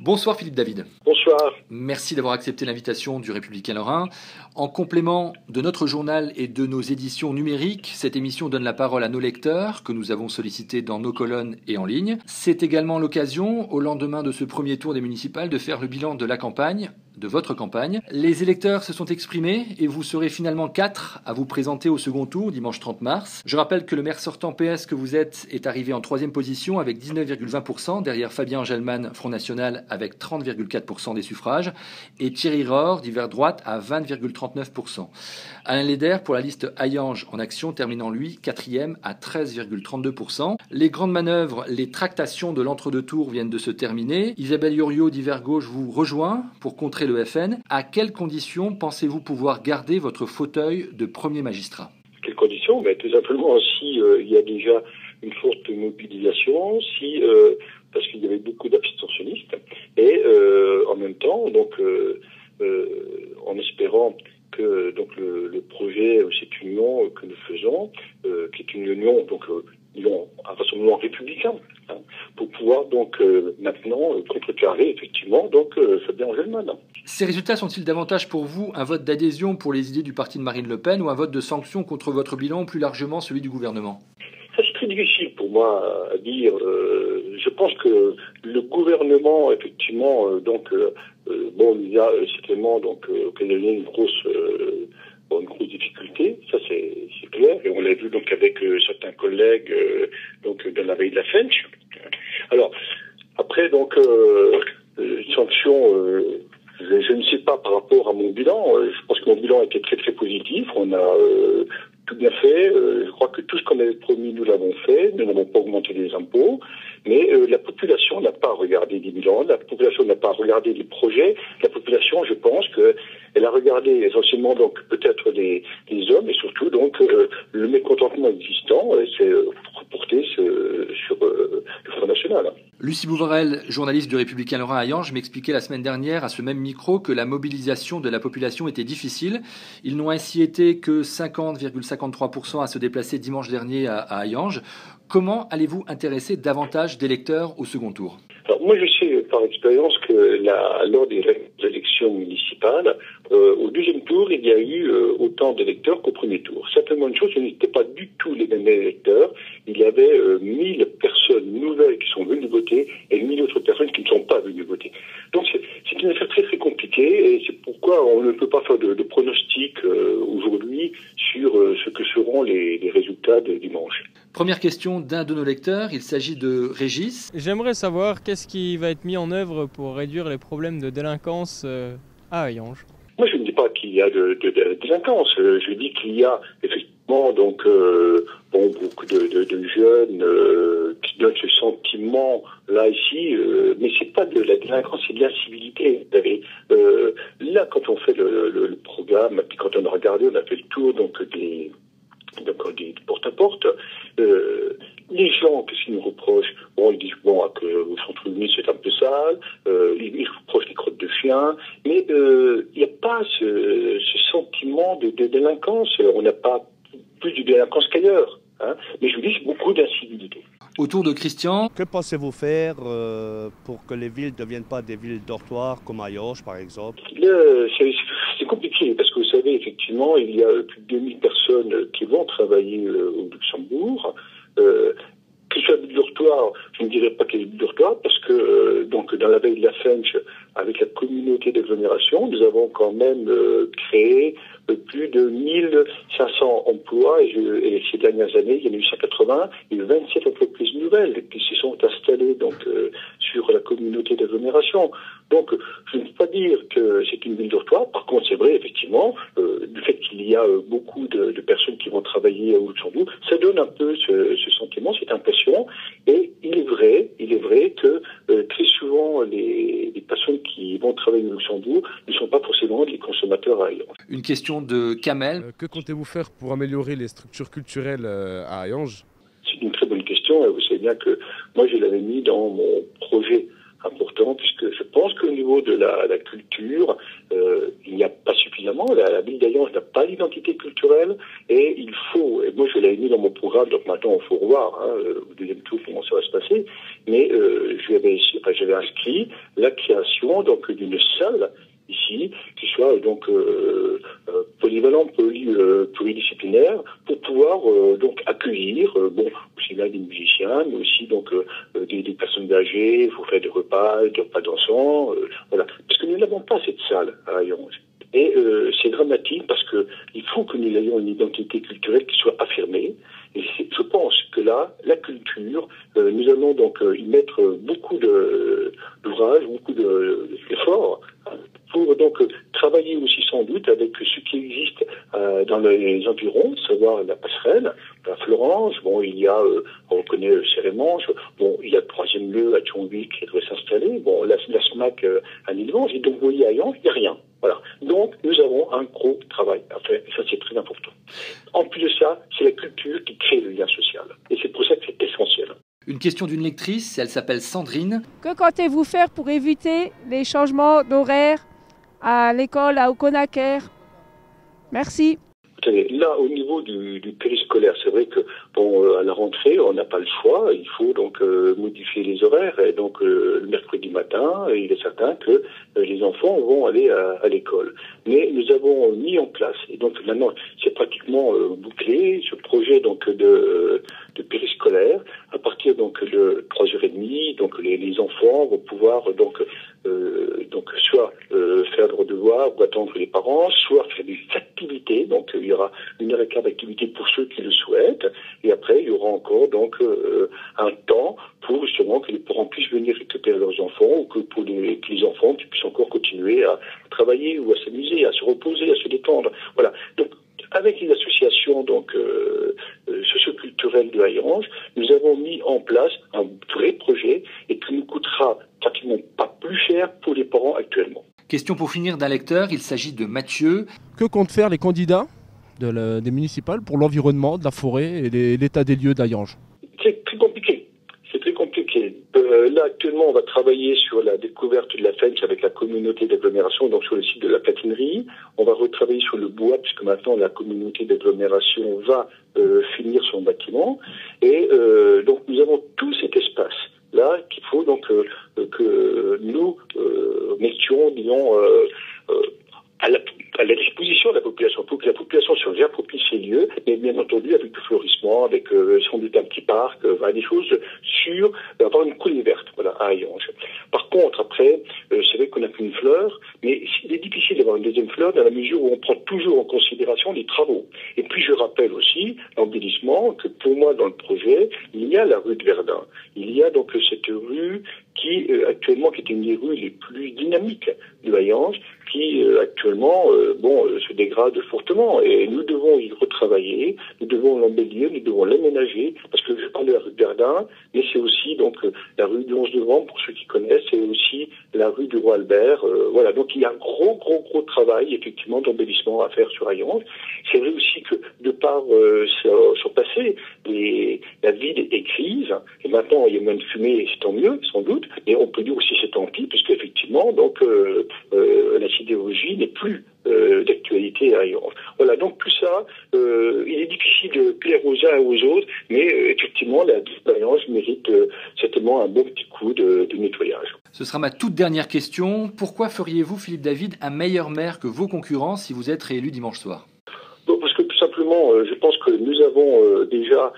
Bonsoir Philippe David. Bonsoir. Merci d'avoir accepté l'invitation du Républicain Lorrain. En complément de notre journal et de nos éditions numériques, cette émission donne la parole à nos lecteurs que nous avons sollicités dans nos colonnes et en ligne. C'est également l'occasion, au lendemain de ce premier tour des municipales, de faire le bilan de la campagne, de votre campagne. Les électeurs se sont exprimés et vous serez finalement 4 à vous présenter au second tour, dimanche 30 mars. Je rappelle que le maire sortant PS que vous êtes est arrivé en 3e position avec 19,20%, derrière Fabien Angelman, Front National, avec 30,4% des suffrages, et Thierry Rohr, d'hiver droite, à 20,39%. Alain Leder, pour la liste Hayange en action, terminant lui 4e à 13,32%. Les grandes manœuvres, les tractations de l'entre-deux tours viennent de se terminer. Isabelle Iorio, d'hiver gauche, vous rejoint pour contrer le FN. À quelles conditions pensez-vous pouvoir garder votre fauteuil de premier magistrat? Quelles conditions? Tout simplement si il y a déjà une forte mobilisation, parce qu'il y avait beaucoup d'abstentionnistes, et en même temps, en espérant que le projet, cette union que nous faisons, qui est une union un rassemblement républicain, pour pouvoir maintenant contrecarrer effectivement Fabien Angelman. Ces résultats sont-ils davantage pour vous un vote d'adhésion pour les idées du parti de Marine Le Pen ou un vote de sanction contre votre bilan ou plus largement celui du gouvernement? Ça, c'est très difficile pour moi à dire. Je pense que le gouvernement, effectivement, il y a certainement occasionné une grosse difficulté. Ça, c'est clair. Et on l'a vu avec certains collègues dans la veille de la Fench. Alors après sanction. Je ne sais pas par rapport à mon bilan. Je pense que mon bilan était très très positif. On a tout bien fait. Je crois que tout ce qu'on avait promis, nous l'avons fait. Nous n'avons pas augmenté les impôts. Mais la population n'a pas regardé les bilans. La population n'a pas regardé les projets. La population, je pense qu'elle a regardé essentiellement peut-être les hommes et surtout le mécontentement existant. C'est reporté sur le Front National. Lucie Bouvrel, journaliste du Républicain Lorrain à Hayange, m'expliquait la semaine dernière à ce même micro que la mobilisation de la population était difficile. Ils n'ont ainsi été que 50,53% à se déplacer dimanche dernier à Hayange. Comment allez-vous intéresser davantage d'électeurs au second tour? Alors moi je sais par expérience que lors des élections municipales, au deuxième tour, il y a eu autant d'électeurs qu'au premier tour. Simplement une chose, ce n'étaient pas du tout les mêmes électeurs. Il y avait 1000 personnes nouvelles qui sont venues voter et 1000 autres personnes qui ne sont pas venues voter. Donc c'est une affaire très très compliquée et c'est pourquoi on ne peut pas faire de pronostic aujourd'hui sur ce que seront les résultats de dimanche. Première question d'un de nos lecteurs, il s'agit de Régis. J'aimerais savoir qu'est-ce qui va être mis en œuvre pour réduire les problèmes de délinquance à Hayange. Moi, je ne dis pas qu'il y a de délinquance. Je dis qu'il y a effectivement beaucoup de jeunes qui donnent ce sentiment là ici, mais c'est pas de la délinquance, c'est de l'incivilité. Là, quand on fait le programme, puis quand on a regardé, on a fait le tour des porte-à-porte. Les gens, qu'est-ce qu'ils nous reprochent? Ils disent que le centre-ville c'est un peu sale, ils reprochent les crottes de chiens, mais il n'y a pas ce sentiment de délinquance. On n'a pas plus de délinquance qu'ailleurs, mais je vous dis, c'est beaucoup d'incivilité. Autour de Christian. Que pensez-vous faire pour que les villes ne deviennent pas des villes dortoirs comme Hayange, par exemple? C'est compliqué parce que vous savez, effectivement, il y a plus de 2000 personnes qui vont travailler au Luxembourg. Que ce soit ville dortoir, je ne dirais pas qu'il y ait ville dortoir parce que dans la veille de la Fench, avec la communauté d'agglomération, nous avons quand même créé plus de 1500 emplois et ces dernières années, il y en a eu 180 et 27 entreprises nouvelles qui se sont installées sur la communauté d'agglomération. Donc, je ne peux pas dire que c'est une ville dortoir. Par contre, c'est vrai, effectivement, du fait qu'il y a beaucoup de personnes qui vont travailler au Luxembourg, ça donne un peu ce sentiment, cette impression. Et il est vrai que très souvent, les personnes qui vont travailler au Luxembourg ne sont pas forcément des consommateurs à Hayange. Une question de Kamel. Que comptez-vous faire pour améliorer les structures culturelles à Hayange? C'est une très bonne question. Vous savez bien que moi, je l'avais mis dans mon projet important, puisque je pense qu'au niveau de la culture, il n'y a pas suffisamment. La ville d'Hayange n'a pas d'identité culturelle et il faut, et moi je l'avais mis dans mon programme, donc maintenant il faut revoir au deuxième tour comment ça va se passer, mais j'avais inscrit la création donc d'une salle ici, qui soit donc polyvalente, pluridisciplinaire, pour pouvoir donc accueillir aussi bien des musiciens, mais aussi donc des personnes âgées. Il faut faire des repas d'enfants, voilà. Parce que nous n'avons pas cette salle à Hayange. Et c'est dramatique parce que il faut que nous ayons une identité culturelle qui soit affirmée. Et je pense que là, la culture, nous allons donc y mettre beaucoup d'ouvrages, beaucoup d'efforts pour donc travailler aussi sans doute avec ce qui existe dans les environs, savoir la passerelle, à Florence, il y a, on connaît Cérémange, il y a le troisième lieu à Thionville qui devrait s'installer, la SMAC à Nîmes, et donc vous voyez à Hayange, il n'y a rien. Voilà. Donc nous avons un gros travail à faire, et ça c'est très important. En plus de ça, c'est la culture qui crée le lien social, et c'est pour ça que c'est essentiel. Une question d'une lectrice, elle s'appelle Sandrine. Que comptez-vous faire pour éviter les changements d'horaire à l'école à Auconaquer? Merci. Vous savez, là, au niveau du périscolaire, c'est vrai que à la rentrée, on n'a pas le choix. Il faut donc modifier les horaires. Et donc, le mercredi matin, il est certain que les enfants vont aller à l'école. Mais nous avons mis en place, et donc maintenant, c'est pratiquement bouclé, ce projet donc de périscolaire. À partir donc de 3h30, donc les enfants vont pouvoir donc soit faire leurs devoirs ou attendre les parents, soit faire des activités. Donc il y aura 1h15 d'activité pour ceux qui le souhaitent. Et après, il y aura encore donc un temps pour justement que les parents puissent venir récupérer leurs enfants ou que pour que les enfants puissent encore continuer à travailler ou à s'amuser, à se reposer, à se détendre. Voilà. Donc avec les associations donc socioculturelles de Hayange, nous avons mis en place un vrai projet et qui nous coûtera pratiquement pas plus cher pour les parents actuellement. Question pour finir d'un lecteur, il s'agit de Mathieu. Que comptent faire les candidats des municipales pour l'environnement, de la forêt et l'état des lieux d'Hayange? C'est très compliqué. Là, actuellement, on va travailler sur la découverte de la FENC avec la communauté d'agglomération, donc sur le site de la platinerie. On va retravailler sur le bois, puisque maintenant, la communauté d'agglomération va finir son bâtiment. Et donc, nous avons tout cet espace-là qu'il faut donc que nous mettions, disons, à la disposition de la population, pour que la population se réapproprie ces lieux, mais bien entendu avec du fleurissement, avec sans doute un petit parc, des choses sûres, avoir une coulée verte, voilà, à Hayange. Par contre, après, c'est vrai qu'on n'a qu'une fleur, mais il est difficile d'avoir une deuxième fleur dans la mesure où on prend toujours en considération les travaux. Et puis je rappelle aussi, l'embellissement, que pour moi, dans le projet, il y a la rue de Verdun. Il y a donc cette rue qui, actuellement, qui est une des rues les plus dynamiques de Hayange, qui actuellement se dégrade fortement. Et nous devons y retravailler, nous devons l'embellir, nous devons l'aménager, parce que je parle de la rue de Verdun, mais c'est aussi donc la rue du 11 novembre, pour ceux qui connaissent, et aussi la rue du Roi Albert. Voilà, donc il y a un gros travail, effectivement, d'embellissement à faire sur Hayange. C'est vrai aussi que, de par son passé, la ville est grise, et maintenant il y a moins de fumée, et c'est tant mieux, sans doute, mais on peut dire aussi c'est tant pis, puisque effectivement, donc la sidérurgie n'est plus d'actualité à Hayange. Voilà, donc tout ça, il est difficile de plaire aux uns et aux autres, mais effectivement, la ville d'Hayange mérite certainement un bon petit coup de nettoyage. Ce sera ma toute dernière question. Pourquoi feriez-vous, Philippe David, un meilleur maire que vos concurrents si vous êtes réélu dimanche soir? Parce que tout simplement, je pense que nous avons déjà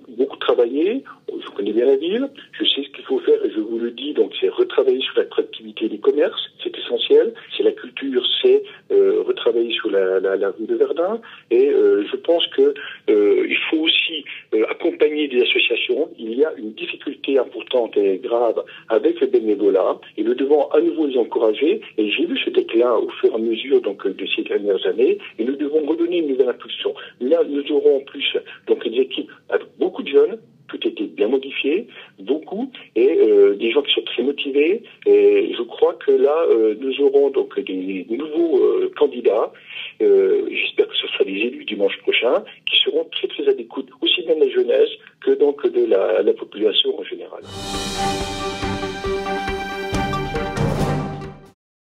beaucoup travaillé. Je connais bien la ville, je sais ce qu'il faut faire et je vous le dis, donc c'est retravailler sur l'attractivité des commerces, c'est essentiel, c'est la culture, c'est retravailler sur la rue de Verdun, et je pense que il faut aussi accompagner des associations. Il y a une difficulté importante et grave avec le bénévolat, et nous devons à nouveau les encourager, et j'ai vu ce déclin au fur et à mesure donc de ces dernières années, et nous devons redonner une nouvelle impulsion. Là, nous aurons en plus donc des équipes avec beaucoup de jeunes, tout a été bien modifié, beaucoup, et des gens qui sont très motivés. Et je crois que là, nous aurons donc des nouveaux candidats. J'espère que ce sera des élus dimanche prochain, qui seront très à l'écoute, aussi bien de la jeunesse que donc de la population en général.